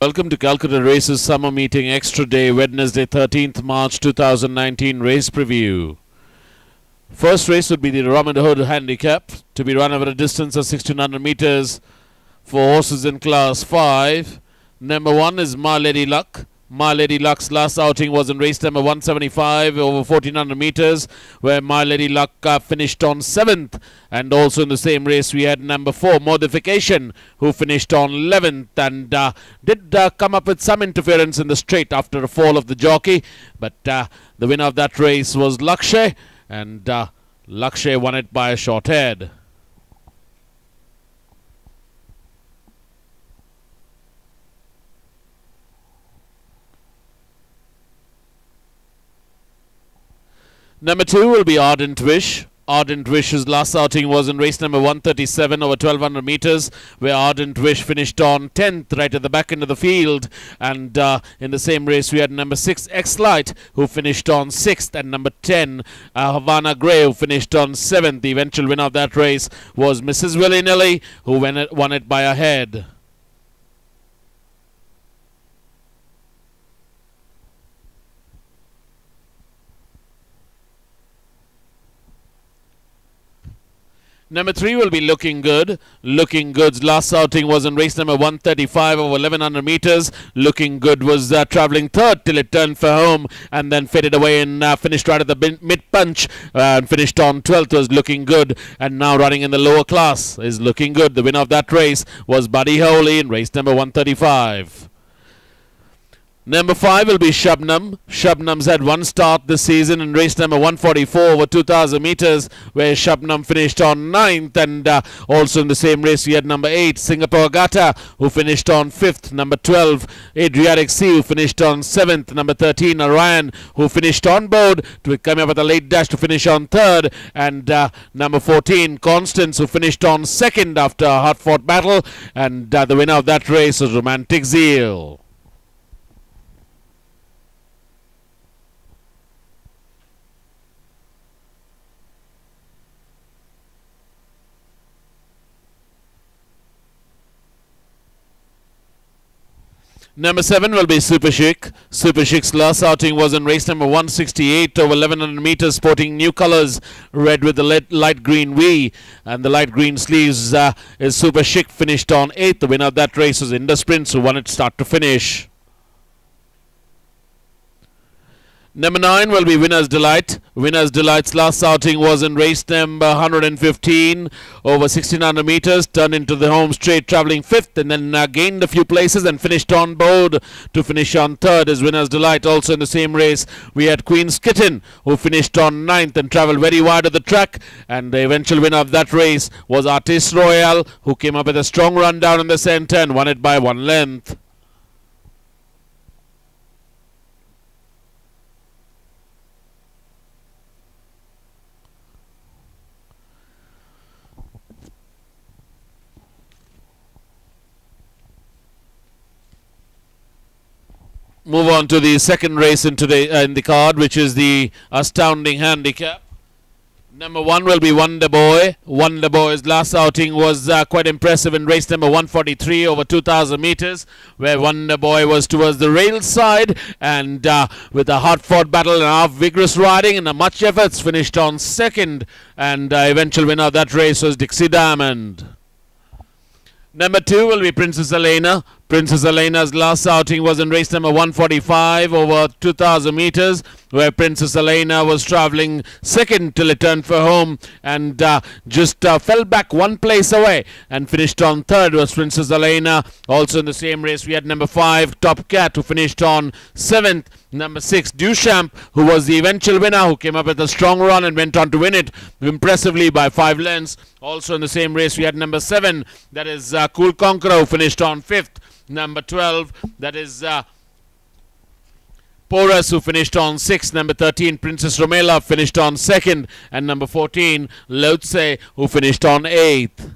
Welcome to Calcutta Races Summer Meeting Extra Day, Wednesday 13th March 2019 race preview. First race would be the Robin Hood Handicap to be run over a distance of 1600 meters for horses in class 5. Number 1 is My Lady Luck. My Lady Luck's last outing was in race number 175 over 1400 meters, where My Lady Luck finished on 7th. And also in the same race we had number 4, Modification, who finished on 11th and did come up with some interference in the straight after a fall of the jockey. But the winner of that race was Lakshay, and Lakshay won it by a short head. Number 2 will be Ardent Wish. Ardent Wish's last outing was in race number 137 over 1200 meters, where Ardent Wish finished on 10th, right at the back end of the field. And in the same race we had number 6, X-Light, who finished on 6th, and number 10, Havana Grey, who finished on 7th. The eventual winner of that race was Mrs. Willy-Nilly, who won it by a head. Number 3 will be Looking Good. Looking Good's last outing was in race number 135 over 1100 meters. Looking Good was travelling 3rd till it turned for home and then faded away and finished right at the mid-punch and finished on 12th was Looking Good, and now running in the lower class is Looking Good. The winner of that race was Buddy Holly in race number 135. Number 5 will be Shabnam. Shabnam's had one start this season in race number 144 over 2000 meters, where Shabnam finished on 9th, and also in the same race we had number 8, Singapore Gata, who finished on 5th, number 12, Adriatic Sea, who finished on 7th, number 13, Orion, who finished on board to come up with a late dash to finish on 3rd, and number 14, Constance, who finished on 2nd after a hard-fought battle, and the winner of that race was Romantic Zeal. Number 7 will be Super Chic. Super Chic's last outing was in race number 168 over 1100 meters, sporting new colors, red with the light green V and the light green sleeves. Is Super Chic, finished on 8th. The winner of that race was Indus Prince, who won it start to finish. Number 9 will be Winner's Delight. Winner's Delight's last outing was in race number 115 over 1600 meters, turned into the home straight, travelling 5th, and then gained a few places and finished on board to finish on 3rd as Winner's Delight. Also in the same race we had Queen's Kitten, who finished on 9th and travelled very wide of the track, and the eventual winner of that race was Artiste Royale, who came up with a strong run down in the centre and won it by 1 length. Move on to the second race in the card, which is the Astounding Handicap. Number 1 will be Wonder Boy. Wonder Boy's last outing was quite impressive in race number 143 over 2000 meters, where Wonder Boy was towards the rail side and with a hard-fought battle and half vigorous riding and much efforts finished on 2nd, and eventual winner of that race was Dixie Diamond. Number 2 will be Princess Elena. Princess Elena's last outing was in race number 145 over 2000 meters, where Princess Elena was travelling 2nd till it turned for home and just fell back 1 place away and finished on 3rd was Princess Elena. Also in the same race we had number 5, Top Cat, who finished on 7th. Number 6, Duchamp, who was the eventual winner, who came up with a strong run and went on to win it impressively by 5 lengths. Also in the same race we had number 7, that is Cool Conqueror, who finished on 5th. Number 12, that is Porus, who finished on 6th. Number 13, Princess Romela, finished on 2nd. And number 14, Lotse, who finished on 8th.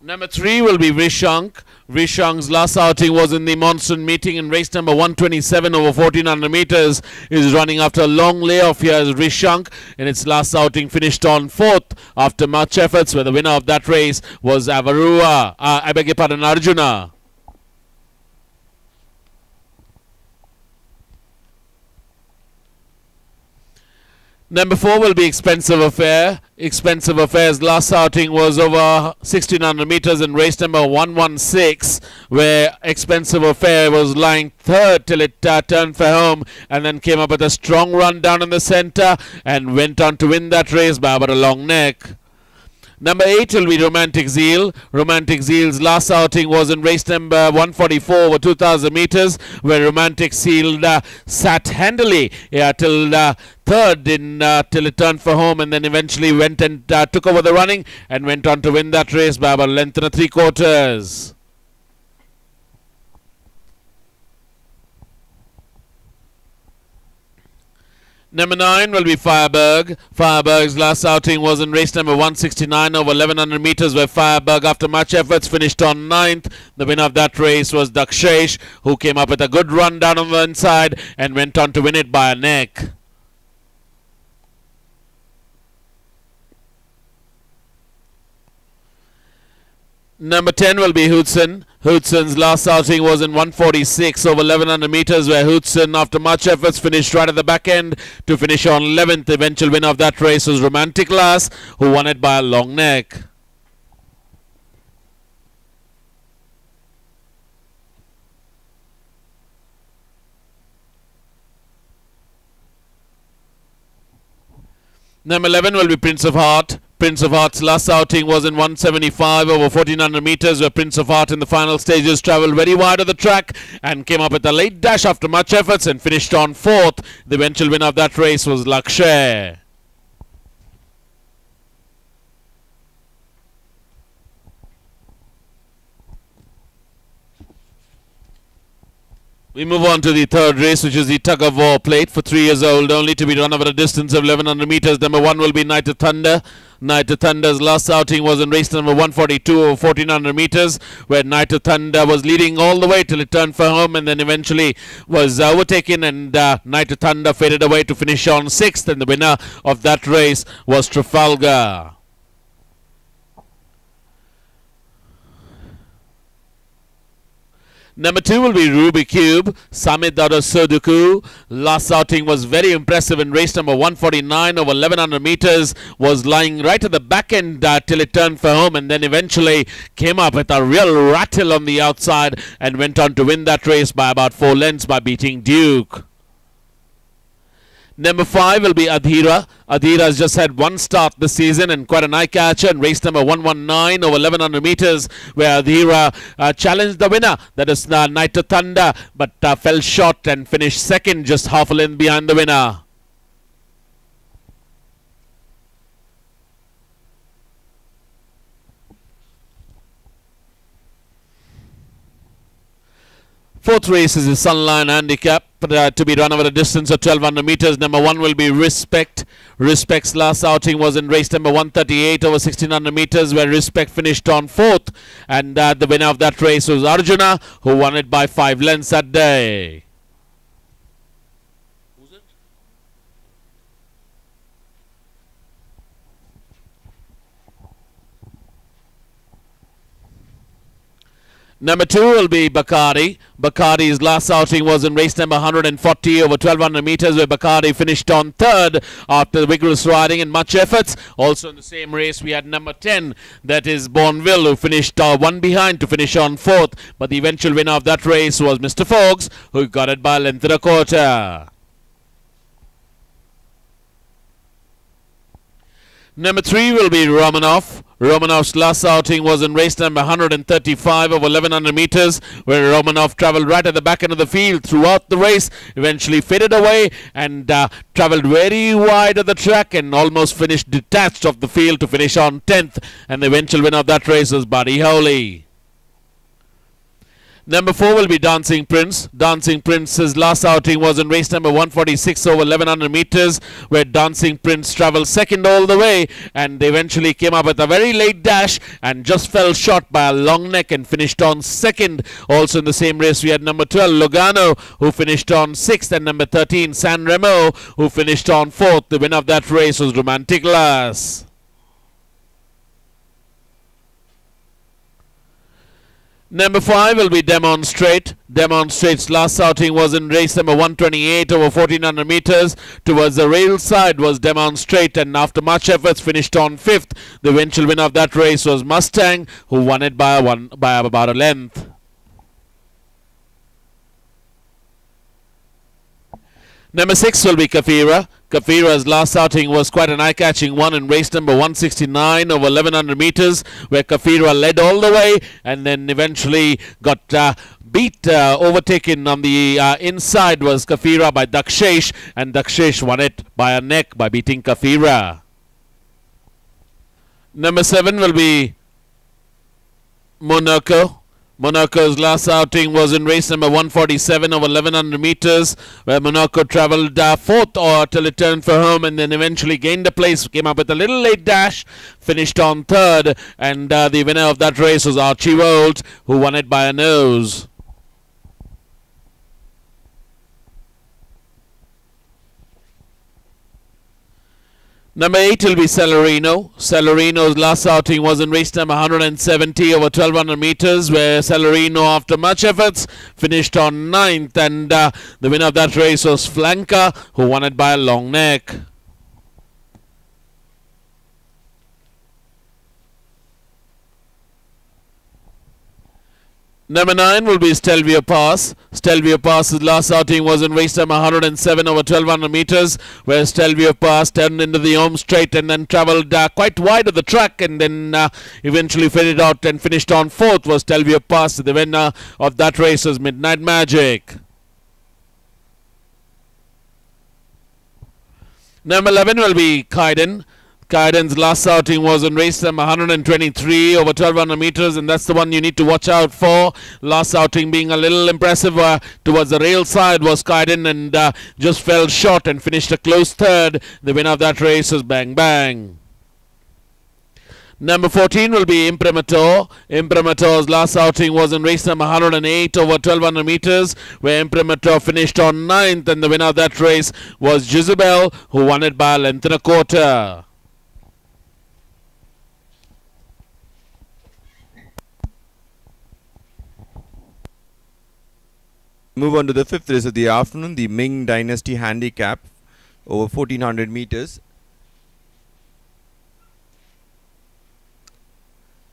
Number 3 will be Vishank. Vishank's last outing was in the monsoon meeting in race number 127 over 1400 meters. Is running after a long layoff here as Vishank in its last outing finished on 4th after much efforts, where the winner of that race was Arjuna. Number 4 will be Expensive Affair. Expensive Affair's last outing was over 1600 meters in race number 116, where Expensive Affair was lying 3rd till it turned for home and then came up with a strong run down in the center and went on to win that race by about a long neck. Number 8 will be Romantic Zeal. Romantic Zeal's last outing was in race number 144 over 2000 meters, where Romantic Zeal sat handily till 3rd till it turned for home, and then eventually went and took over the running and went on to win that race by about a length and a 3/4. Number 9 will be Fireberg. Fireberg's last outing was in race number 169 over 1100 meters, where Fireberg, after much efforts, finished on 9th. The winner of that race was Dakshesh, who came up with a good run down on the inside and went on to win it by a neck. Number 10 will be Hudson. Hudson's last outing was in 146 over 1100 meters, where Hudson, after much efforts, finished right at the back end to finish on 11th. The eventual winner of that race was Romantic Lass, who won it by a long neck. Number 11 will be Prince of Heart. Prince of Heart's last outing was in 175 over 1400 meters, where Prince of Heart in the final stages travelled very wide of the track and came up with a late dash after much efforts and finished on 4th. The eventual winner of that race was Lakshay. We move on to the 3rd race, which is the Tug of War Plate for 3 years old only, to be run over a distance of 1100 meters. Number 1 will be Night of Thunder. Night of Thunder's last outing was in race number 142 over 1400 meters, where Night of Thunder was leading all the way till it turned for home and then eventually was overtaken, and Night of Thunder faded away to finish on 6th, and the winner of that race was Trafalgar. Number 2 will be Ruby Cube. Samit Dada Soduku. Last outing was very impressive in race number 149 over 1100 meters. Was lying right at the back end till it turned for home, and then eventually came up with a real rattle on the outside and went on to win that race by about 4 lengths by beating Duke. Number 5 will be Adhira. Adhira has just had 1 start this season and quite an eye-catcher in race number 119 over 1100 meters, where Adhira challenged the winner, that is Night of Thunder, but fell short and finished 2nd, just half a length behind the winner. Fourth race is the Sunline Handicap, to be run over a distance of 1200 meters. Number 1 will be Respect. Respect's last outing was in race number 138 over 1600 meters, where Respect finished on 4th, and the winner of that race was Arjuna, who won it by 5 lengths that day. Number 2 will be Bacardi. Bacardi's last outing was in race number 140 over 1200 meters, where Bacardi finished on 3rd after vigorous riding and much efforts. Also in the same race we had number 10, that is Bonville, who finished 1 behind to finish on 4th, but the eventual winner of that race was Mr. Fox, who got it by a length and a quarter. Number 3 will be Romanov. Romanov's last outing was in race number 135 over 1100 meters, where Romanov travelled right at the back end of the field throughout the race, eventually faded away and travelled very wide of the track and almost finished detached of the field to finish on 10th, and the eventual winner of that race was Buddy Howley. Number 4 will be Dancing Prince. Dancing Prince's last outing was in race number 146 over 1100 meters, where Dancing Prince travelled second all the way and eventually came up with a very late dash and just fell short by a long neck and finished on second. Also in the same race we had number 12 Lugano, who finished on 6th, and number 13 San Remo, who finished on 4th. The winner of that race was Romantic Lass. Number 5 will be Demonstrate. Demonstrate's last outing was in race number 128 over 1400 meters. Towards the rail side was Demonstrate, and after much efforts finished on 5th. The eventual winner of that race was Mustang, who won it by about a length. Number 6 will be Kafira. Kafira's last outing was quite an eye-catching one in race number 169 over 1100 meters, where Kafira led all the way and then eventually got overtaken on the inside was Kafira by Dakshesh, and Dakshesh won it by a neck by beating Kafira. Number 7 will be Monaco. Monaco's last outing was in race number 147 over 1100 meters, where Monaco travelled 4th till it turned for home and then eventually gained a place, came up with a little late dash, finished on 3rd, and the winner of that race was Archie Wold, who won it by a nose. Number 8 will be Celerino. Celerino's last outing was in race number 170 over 1200 meters, where Celerino, after much efforts, finished on 9th, and the winner of that race was Flanka, who won it by a long neck. Number 9 will be Stelvio Pass. Stelvio Pass's last outing was in race number 107 over 1200 meters, where Stelvio Pass turned into the home straight and then travelled quite wide of the track, and then eventually faded out and finished on 4th was Stelvio Pass. The winner of that race was Midnight Magic. Number 11 will be Kaiden. Kaiden's last outing was in race number 123 over 1200 meters, and that's the one you need to watch out for. Last outing being a little impressive towards the rail side was Kaiden, and just fell short and finished a close 3rd. The winner of that race was Bang Bang. Number 14 will be Imprimatur. Imprimatur's last outing was in race number 108 over 1200 meters, where Imprimatur finished on 9th, and the winner of that race was Jezebel, who won it by a length and a quarter. Move on to the 5th race of the afternoon, the Ming Dynasty Handicap over 1400 meters.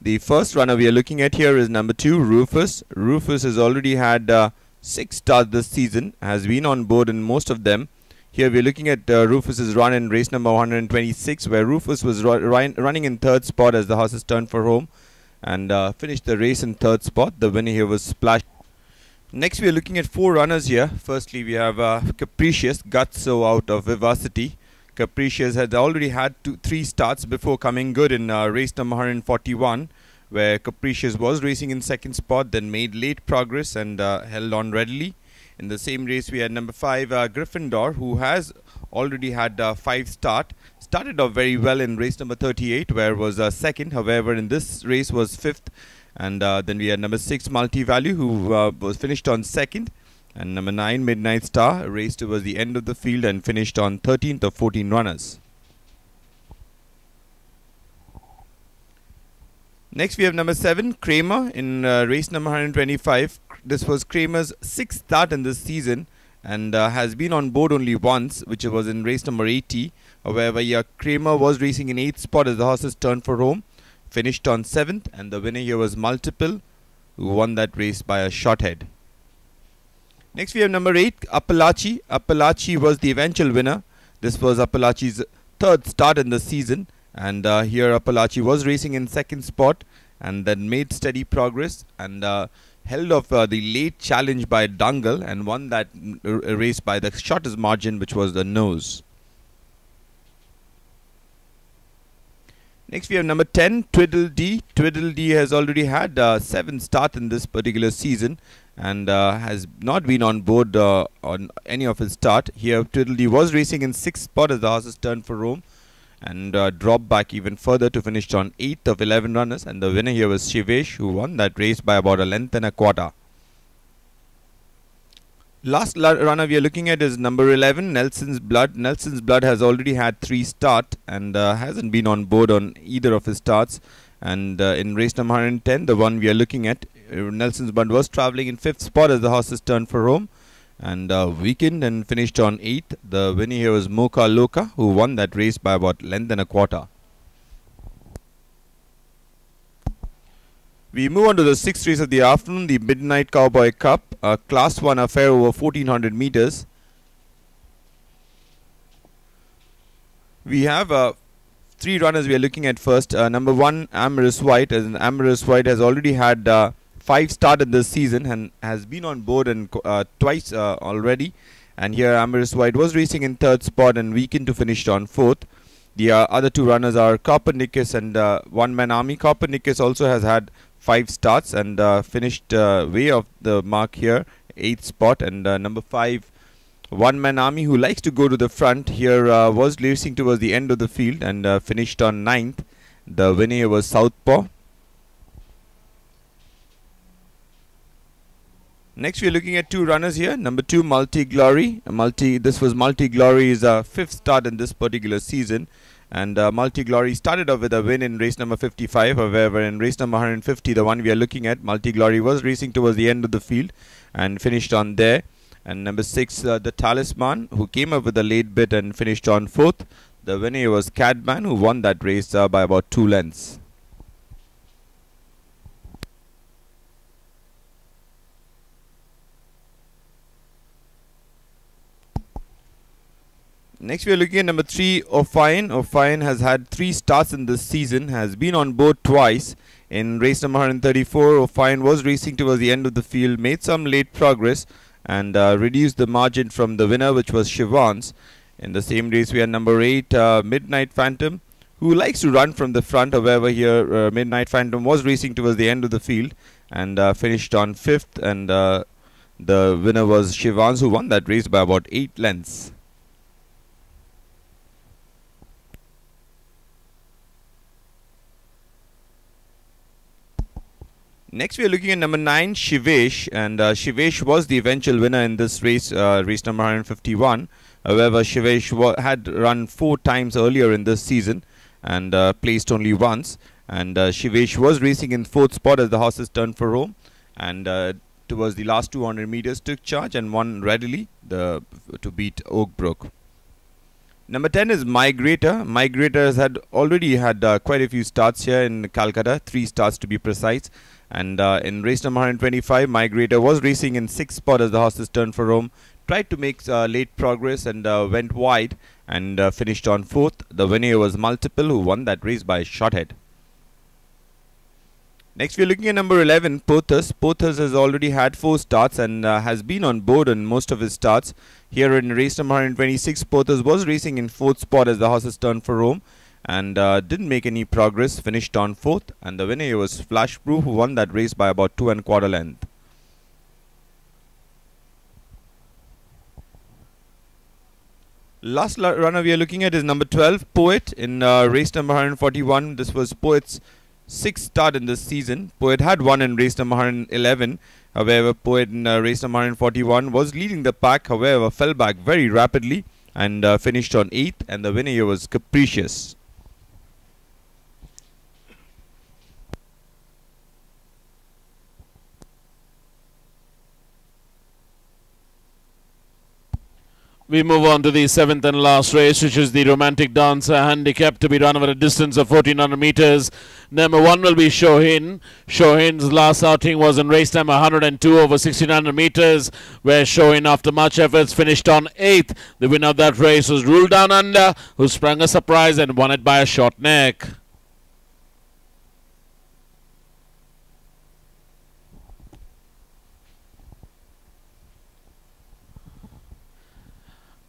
The first runner we are looking at here is number 2, Rufus. Rufus has already had 6 starts this season, has been on board in most of them. Here we are looking at Rufus's run in race number 126, where Rufus was running in 3rd spot as the horses turned for home and finished the race in 3rd spot. The winner here was Splash. Next we are looking at 4 runners here. Firstly we have Capricious, Gutso out of Vivacity. Capricious had already had 3 starts before coming good in race number 141, where Capricious was racing in 2nd spot, then made late progress and held on readily. In the same race we had number 5 Gryffindor, who has already had 5 started off very well in race number 38, where was 2nd, however in this race was 5th. And then we had number 6 Multi-Value, who was finished on 2nd, and number 9 Midnight Star raced towards the end of the field and finished on 13th of 14 runners. Next we have number 7 Kramer in race number 125. This was Kramer's 6th start in this season and has been on board only once, which was in race number 80. However, Kramer was racing in 8th spot as the horses turned for home, finished on 7th, and the winner here was Multiple, who won that race by a short head. Next we have number 8 Appalachie. Appalachie was the eventual winner. This was Appalachie's 3rd start in the season, and here Appalachie was racing in 2nd spot and then made steady progress and held off the late challenge by Dungle and won that race by the shortest margin, which was the nose. Next we have number 10, Twiddledee. Twiddledee has already had 7 starts in this particular season and has not been on board on any of his start. Here Twiddledee was racing in 6th spot as the horses turned for Rome and dropped back even further to finish on 8th of 11 runners, and the winner here was Shivesh, who won that race by about a length and a quarter. Last runner we are looking at is number 11, Nelson's Blood. Nelson's Blood has already had 3 starts and hasn't been on board on either of his starts. And in race number 110, the one we are looking at, Nelson's Blood was travelling in 5th spot as the horses turned for home and weakened and finished on 8th. The winner here was Mocha Loca, who won that race by about length and a quarter. We move on to the 6th race of the afternoon, the Midnight Cowboy Cup, a Class 1 affair over 1400 meters. We have 3 runners we are looking at first. Number 1, Amorous White. As Amorous White has already had 5 starts in this season and has been on board and twice already. And here Amorous White was racing in 3rd spot and weakened to finish on 4th. The other 2 runners are Copernicus and One Man Army. Copernicus also has had 5 starts and finished way off the mark here, 8th spot. And number 5, One Man Army, who likes to go to the front, here was racing towards the end of the field and finished on 9th. The winner was Southpaw. Next we are looking at 2 runners here. Number 2, Multi Glory. This was Multi Glory's 5th start in this particular season. And Multi Glory started off with a win in race number 55. However, in race number 150, the one we are looking at, Multi Glory was racing towards the end of the field and finished on there. And number 6, the Talisman, who came up with a late bit and finished on 4th. The winner was Cadman, who won that race by about 2 lengths. Next we are looking at number 3, Ophion. Ophion has had 3 starts in this season, has been on board twice. In race number 134, Ophion was racing towards the end of the field, made some late progress and reduced the margin from the winner, which was Shivans. In the same race we had number 8, Midnight Phantom, who likes to run from the front. However, here Midnight Phantom was racing towards the end of the field and finished on 5th, and the winner was Shivans, who won that race by about 8 lengths. Next we are looking at number 9, Shivesh, and Shivesh was the eventual winner in this race, race number 151. However, Shivesh had run 4 times earlier in this season and placed only once. And Shivesh was racing in 4th spot as the horses turned for home, and towards the last 200 meters took charge and won readily to beat Oakbrook. Number 10 is Migrator. Migrator has already had quite a few starts here in Calcutta, 3 starts to be precise. And in race number 125, Migrator was racing in 6th spot as the horses turned for home, tried to make late progress and went wide and finished on 4th. The winner was Multiple, who won that race by a short head. Next we are looking at number 11, Pothos. Pothos has already had 4 starts and has been on board in most of his starts. Here in race number 126, Pothos was racing in 4th spot as the horses turned for home and didn't make any progress, finished on 4th. And the winner was Flashproof, who won that race by about 2 1/4 length. Last runner we are looking at is number 12, Poet. In race number 141, this was Poet's 6th start in this season. Poet had won in race number 111. However, Poet in race number 141 was leading the pack, however fell back very rapidly and finished on 8th, and the winner here was Capricious. We move on to the 7th and last race, which is the Romantic Dancer Handicap, to be run over a distance of 1400 meters. Number 1 will be Shohin. Shohin's last outing was in race number 102 over 1600 meters, where Shohin, after much efforts, finished on 8th. The winner of that race was Ruled Down Under, who sprang a surprise and won it by a short neck.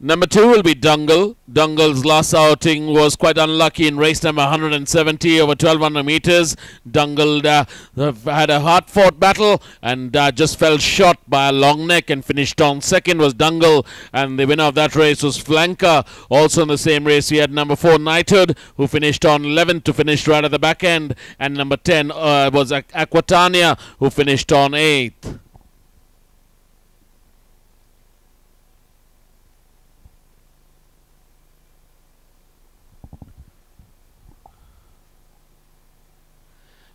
Number 2 will be Dungle. Dungle's last outing was quite unlucky in race number 170 over 1200 meters. Dungle had a hard-fought battle and just fell short by a long neck and finished on second was Dungle, and the winner of that race was Flanker. Also in the same race we had number 4 Knighthood, who finished on 11th to finish right at the back end, and number 10 was Aquitania, who finished on 8th.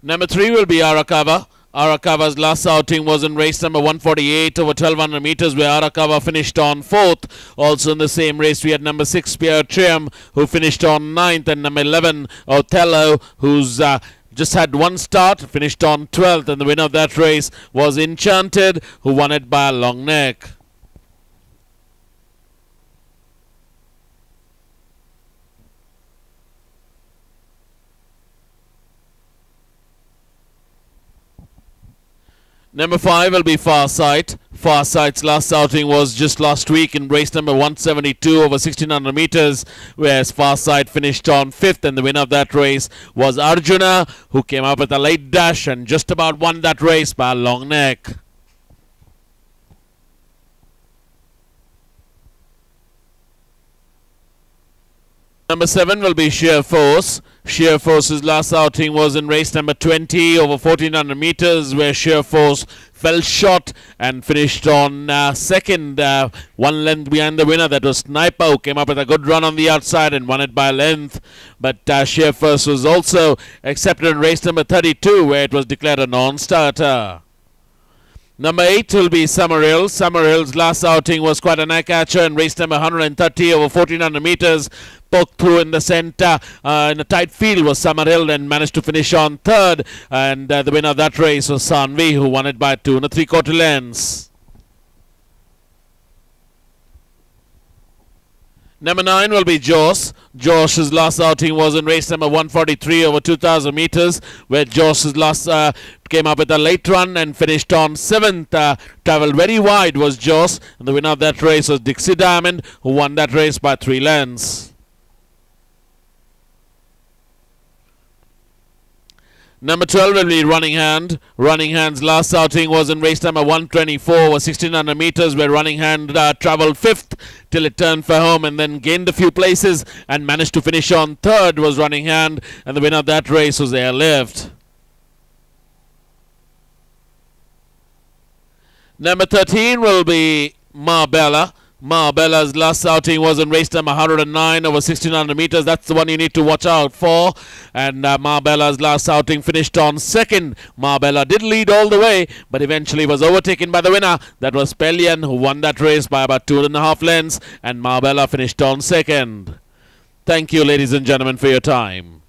Number 3 will be Arakawa. Arakawa's last outing was in race number 148 over 1200 meters, where Arakawa finished on 4th. Also in the same race we had number 6 Pierre Trium, who finished on 9th, and number 11 Othello, who's just had one start, finished on 12th, and the winner of that race was Enchanted, who won it by a long neck. Number 5 will be Farsight. Farsight's last outing was just last week in race number 172 over 1600 meters, whereas Farsight finished on 5th, and the winner of that race was Arjuna, who came up with a late dash and just about won that race by a long neck. Number 7 will be Sheer Force. Sheer Force's last outing was in race number 20 over 1400 meters, where Sheer Force fell short and finished on second, 1 length behind the winner. That was Sniper, who came up with a good run on the outside and won it by a length. But Sheer Force was also accepted in race number 32, where it was declared a non-starter. Number 8 will be Summerhill. Summerhill's last outing was quite an eye-catcher in race number 130 over 1400 meters. Poked through in the centre in a tight field was Summerhill and managed to finish on 3rd. And the winner of that race was Sanvi, who won it by 2 3/4 lengths. Number 9 will be Josh. Josh's last outing was in race number 143 over 2000 meters, where Josh's last came up with a late run and finished on 7th. Travelled very wide was Josh, and the winner of that race was Dixie Diamond, who won that race by 3 lengths. Number 12 will be Running Hand. Running Hand's last outing was in race number 124 over 1600 meters, where Running Hand travelled 5th till it turned for home and then gained a few places and managed to finish on 3rd was Running Hand, and the winner of that race was Airlift. Number 13 will be Marbella. Marbella's last outing was in race number 109 over 1600 meters. That's the one you need to watch out for. And Marbella's last outing finished on 2nd. Marbella did lead all the way, but eventually was overtaken by the winner. That was Pellian, who won that race by about 2.5 lengths, and Marbella finished on 2nd. Thank you, ladies and gentlemen, for your time.